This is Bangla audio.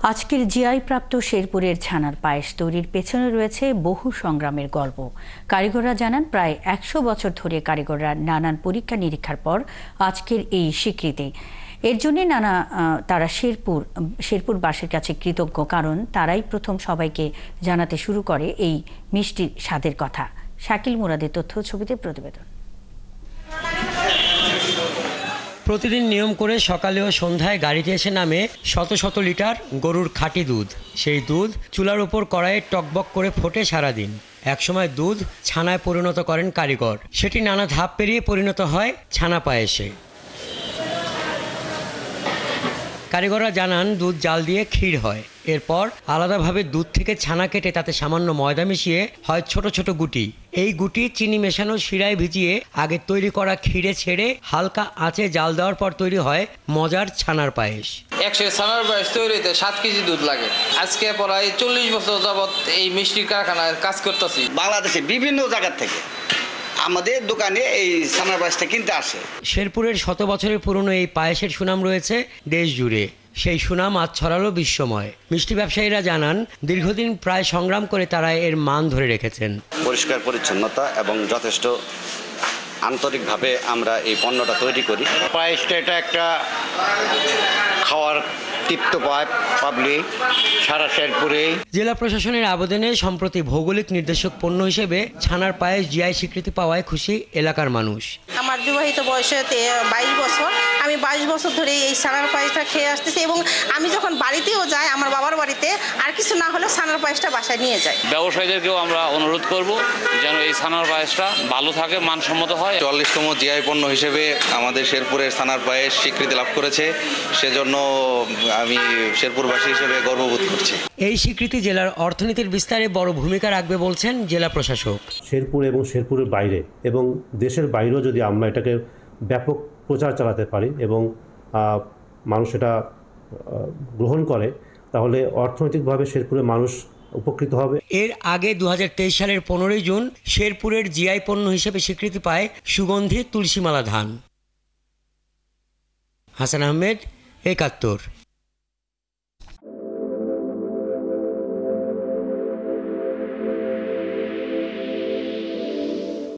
আজকের জিআই প্রাপ্ত শেরপুরের ছানার পায়েস তৈরির পেছনে রয়েছে বহু সংগ্রামের গল্প। কারিগররা জানান, প্রায় ১০০ বছর ধরে কারিগররা নানান পরীক্ষা নিরীক্ষার পর আজকের এই স্বীকৃতি। এর জন্য তারা শেরপুরবাসীর কাছে কৃতজ্ঞ, কারণ তারাই প্রথম সবাইকে জানাতে শুরু করে এই মিষ্টির স্বাদের কথা। শাকিল মুরাদের তথ্য ছবিতে প্রতিবেদন। প্রতিদিন নিয়ম করে সকালে ও সন্ধ্যায় গাড়িতে এসে নামে শত শত লিটার গরুর খাঁটি দুধ। সেই দুধ চুলার উপর কড়াইয়ে টকবক করে ফোটে সারাদিন। একসময় দুধ ছানায় পরিণত করেন কারিগর। সেটি নানা ধাপ পেরিয়ে পরিণত হয় ছানা পায়েসে। কারিগররা জানান, দুধ জাল দিয়ে ক্ষীর হয়। এরপর আলাদাভাবে দুধ থেকে ছানা কেটে তাতে সামান্য ময়দা মিশিয়ে হয় ছোট ছোট গুটি। এই গুটি চিনি মেশানো শিরায় ভিজিয়ে আগে তৈরি করা ক্ষীরে ছেড়ে হালকা আঁচে জাল দেওয়ার পর তৈরি হয় মজার ছানার পায়েস। 100 ছানার পায়েস তৈরিতে 7 কেজি দুধ লাগে। আজকে প্রায় 40 বছর যাবৎ এই মিষ্টির কারখানায় কাজ করতেছি। বাংলাদেশে বিভিন্ন জায়গা থেকে আমাদের দোকানে এই ছানার পায়েসটা কিনতে আসে। শেরপুরের শত বছরের পুরনো এই পায়েসের সুনাম রয়েছে দেশ জুড়ে। সেই সুনাম আজ ছড়ালো বিশ্বময়। মিষ্টি ব্যবসায়ীরা জানান, দীর্ঘদিন প্রায় সংগ্রাম করে তারা এর মান ধরে রেখেছেন। পরিষ্কার পরিচ্ছন্নতা এবং যথেষ্ট আন্তরিকভাবে আমরা এই পণ্যটা তৈরি করি। পায়েসটা এটা একটা খাওয়ার তৃপ্ত পায় পাবলিক সারা শেরপুরে। জেলা প্রশাসনের আবেদনে সম্প্রতি ভৌগোলিক নির্দেশক পণ্য হিসেবে ছানার পায়েস জিআই স্বীকৃতি পাওয়ায় খুশি এলাকার মানুষ। আমার বিবাহিত বয়সে 22 বছর। আমি 22 বছর ধরে এই ছানার পায়েসটা খেয়ে আসতেছি, এবং আমি যখন বাড়িতেও যাই, আমার বাবার বাড়িতে আর কিছু না হলেও ছানার পায়েসটা বাসায় নিয়ে যাই। ব্যবসায়ীদেরকেও আমরা অনুরোধ করব যেন এই ছানার পায়েসটা ভালো থাকে, মানসম্মত হয়। 44তম জিআই পণ্য হিসেবে আমাদের শেরপুরের ছানার পায়েস স্বীকৃতি লাভ করেছে। সেজন্য আমি শেরপুরবাসী হিসেবে গর্ববোধ করছি। এই স্বীকৃতি জেলার অর্থনীতির বিস্তারে বড় ভূমিকা রাখবে বলছেন জেলা প্রশাসক। শেরপুর এবং শেরপুরের বাইরে এবং দেশের বাইরেও যদি আমরা এটাকে ব্যাপক প্রচার চালাতে পারি এবং মানুষ এটা গ্রহণ করে, তাহলে অর্থনৈতিকভাবে শেরপুরের মানুষ উপকৃত হবে। এর আগে 2023 সালের 15 জুন শেরপুরের জিআই পণ্য হিসেবে স্বীকৃতি পায় সুগন্ধি তুলসীমালা ধান। হাসান আহমেদ, 71।